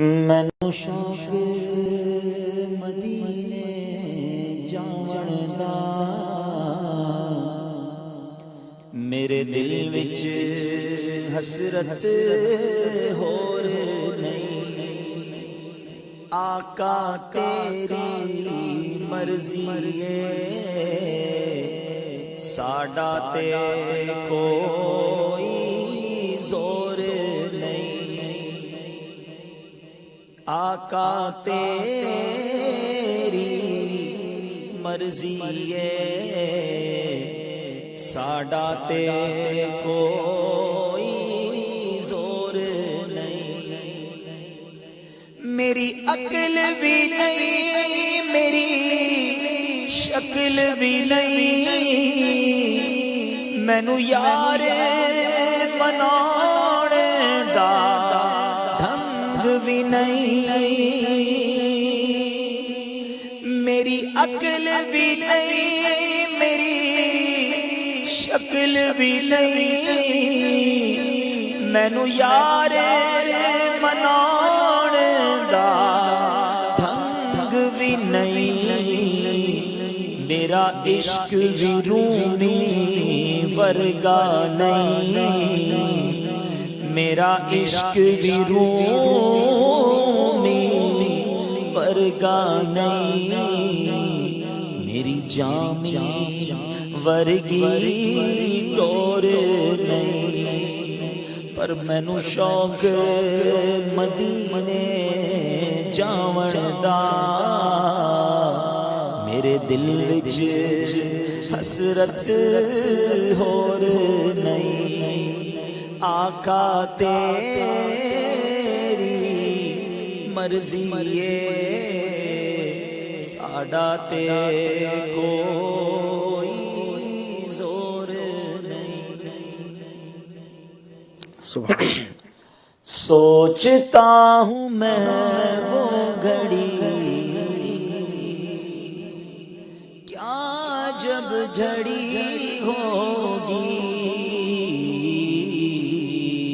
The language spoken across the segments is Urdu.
مینوں شوق مدینے جاون دا، میرے دل وچ حسرت ہور نہیں، آقا تیری مرضی ہے، ساڈا تے کوئی زور نہیں، آقا تیری مرضی ہے، ساڈا تے کوئی زور نہیں، میری عقل بھی نہیں، میری شکل بھی نہیں، مینوں یار بناؤਣ دا ڈھنگ بھی نہیں، میری عقل بھی نہیں، میری شکل بھی نہیں، مینوں یار بناؤਣ دا ڈھنگ بھی نہیں، میرا عشق بھی رومی ورگا نہیں، میرا عشق بھی رومی ورگا نہیں، میری جامی ورگی ٹور نہیں، پر مینوں شوق مدینے جاون دا، میرے دل وچ حسرت ہور نہیں، آقا تیری مرضی ہے، ساڈا تے کوئی زور نہیں۔ سبحان سوچتا ہوں میں وہ گھڑی، کیا جب جھڑی ہوگی،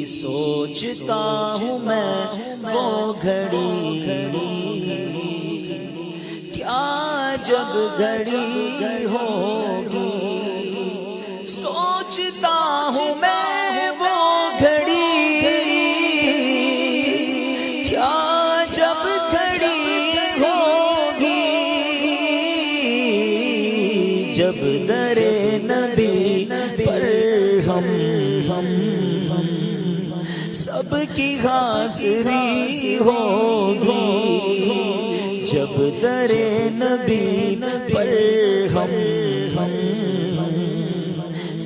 سوچتا ہوں میں وہ گھڑی، کیا جب گھڑی ہوگی، سوچتا ہوں میں وہ گھڑی، کیا جب گھڑی ہوگی، جب در نبی پر ہم سب کی حاضری ہوگی، جب در نبی پر ہم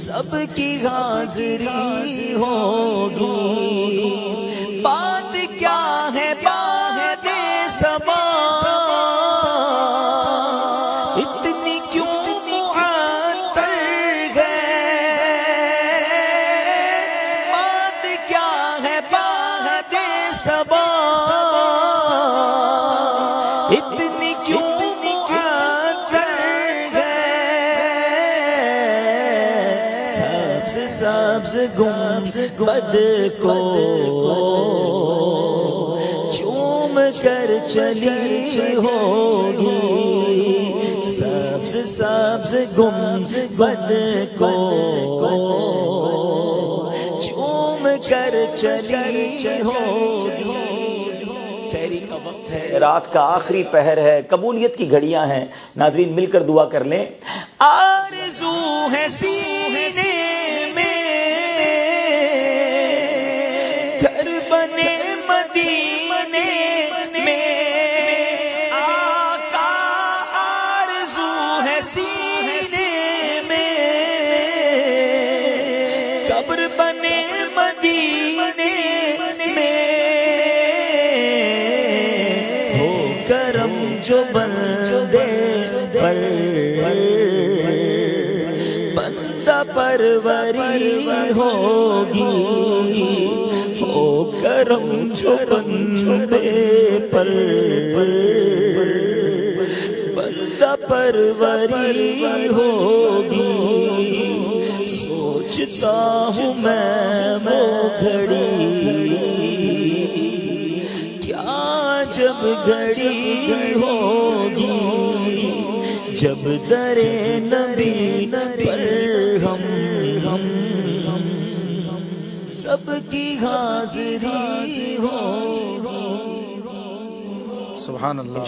سب کی حاضری ہوگی، بات کیا ہے بات صبا، اتنی کیوں معطر ہے، بات کیا ہے بات صبا، اتنی کیوں سبز گنبد کو چوم کر چلی ہوگی، سبز گنبد کو چوم کر چلی ہوگی۔ سحری کا وقت ہے، رات کا آخری پہر ہے، قبولیت کی گھڑیاں ہیں، ناظرین مل کر دعا کر لیں۔ آرزو ہے سینے میں گھر بنے مدینے میں، آقا آرزو ہے سینے میں قبر بنے مدینے میں، ہو کرم جو بندے پر بندہ پروری ہوگی، ہو کرم جو بندے پر بندہ پروری ہوگی، سوچتا ہوں میں وہ گھڑی، کیا جب گھڑی ہوگی جب در نبی پر ہم سب کی حاضری ہو. سبحان اللہ.